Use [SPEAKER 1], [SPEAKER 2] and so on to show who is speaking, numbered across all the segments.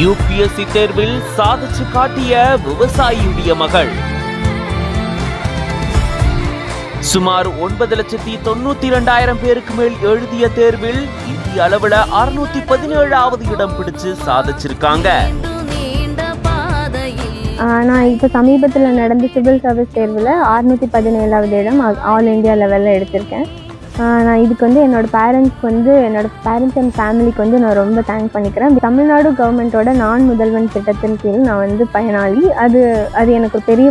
[SPEAKER 1] UPSC தேர்வில் சாதிச்சு காட்டிய விவசாயியுடைய மகள். சுமார் 9,92,000 பேருக்கு மேல் எழுதிய தேர்வில் இந்திய அளவுல 617வது இடம் பிடிச்சு சாதிச்சிருக்காங்க.
[SPEAKER 2] நான் இப்போ சமீபத்தில் நடந்த சிவில் சர்வீஸ் தேர்வில் 617வது இடம் ஆல் இண்டியா லெவலில் எடுத்திருக்கேன். நான் இதுக்கு என்னோட பேரண்ட்ஸ் அண்ட் ஃபேமிலிக்கு நான் ரொம்ப தேங்க் பண்ணிக்கிறேன். தமிழ்நாடு கவர்மெண்ட்டோட நான் முதல்வன் திட்டத்தின் கீழ் நான் பயனாளி. அது எனக்கு ஒரு பெரிய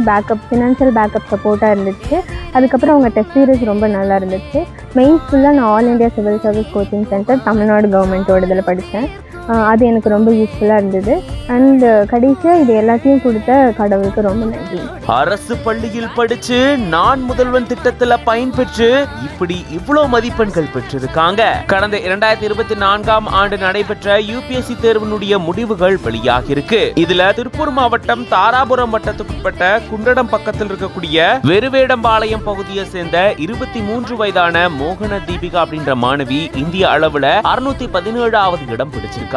[SPEAKER 2] ஃபினான்ஷியல் பேக்கப் சப்போர்ட்டாக இருந்துச்சு. அதுக்கப்புறம் அவங்க டெஸ்ட் சீரிஸ் ரொம்ப நல்லா இருந்துச்சு. மெயின்ஸ் ஃபுல்லாக நான் all India civil service coaching centre Tamil Nadu கவர்மெண்ட்டோட இதில் படித்தேன். அது எனக்கு ரொம்ப யூஸ்ஃபுல்லாக இருந்தது. அண்ட் கடைசியாக இது எல்லாத்தையும் கொடுத்த கடவுளுக்கு ரொம்ப நன்றி.
[SPEAKER 1] அரசு பள்ளியில் படிச்சு நான் முதல்வன் திட்டத்தில் பயன்பெற்று இப்படி இவ்வளோ மதிப்பெண்கள் பெற்றிருக்காங்க. கடந்த 2024ஆம் ஆண்டு நடைபெற்ற யுபிஎஸ்சி தேர்வினுடைய முடிவுகள் வெளியாகி இருக்கு. இதுல திருப்பூர் மாவட்டம் தாராபுரம் வட்டத்துக்குட்பட்ட குண்டடம் பக்கத்தில் இருக்கக்கூடிய வெறுவேடம்பாளையம் பகுதியை சேர்ந்த 23 வயதான மோகன தீபிகா அப்படின்ற மாணவி இந்திய அளவுல 617வது இடம் பிடிச்சிருக்காங்க.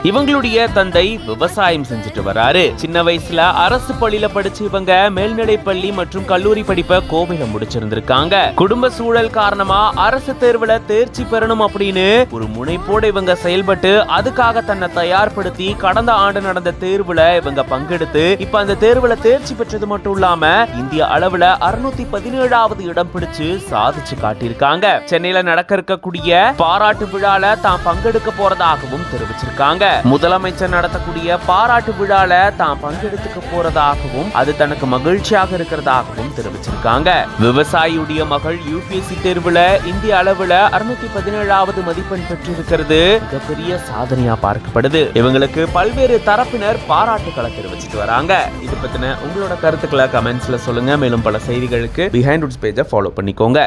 [SPEAKER 1] இவங்களுடைய தந்தை விவசாயம் செஞ்சுட்டு வராரு. சின்ன வயசுல அரசு பள்ளியில படிச்சு இவங்க மேல்நிலை பள்ளி மற்றும் கல்லூரி படிப்பை கோவையில முடிச்சிருந்திருக்காங்க. குடும்ப சூழல் காரணமா அரசு தேர்வுல தேர்ச்சி பெறணும் அப்படின்னு ஒரு முனைப்போடு இவங்க செயல்பட்டு அதுக்காக தன்னை தயார்படுத்தி கடந்த ஆண்டு நடந்த தேர்வுல இவங்க பங்கெடுத்து இப்ப அந்த தேர்வுல தேர்ச்சி பெற்றது மட்டும் இல்லாம இந்திய அளவுல 617வது இடம் பிடிச்சு சாதிச்சு காட்டியிருக்காங்க. சென்னையில நடக்க இருக்கக்கூடிய பாராட்டு விழால தான் பங்கெடுக்க போறதாகவும் தெரிவிச்சிருக்காங்க. முதலமைச்சர் நடத்தக்கூடிய பாராட்டு விழால தான் பங்கெடுத்துக்க போறதாகவும் அது தனக்கு மகிழ்ச்சியாக இருக்கிறதாகவும் தெரிவிச்சிருக்காங்க. விவசாயியுடைய மகள் யுபிஎஸ்சி தேர்வுல இந்திய அளவுல 617வது மதிப்பெண் பெற்றிருக்கிறது மிகப்பெரிய சாதனையா பார்க்கப்படுது. இவங்களுக்கு பல்வேறு தரப்பினர் பாராட்டுக்களை தெரிவிச்சிட்டு வராங்க. இது பத்தின உங்களோட கருத்துக்களை கமெண்ட்ஸ்ல சொல்லுங்க. மேலும் பல செய்திகளுக்கு பிஹைண்ட் ரூட்ஸ் பேஜை ஃபாலோ பண்ணிக்கோங்க.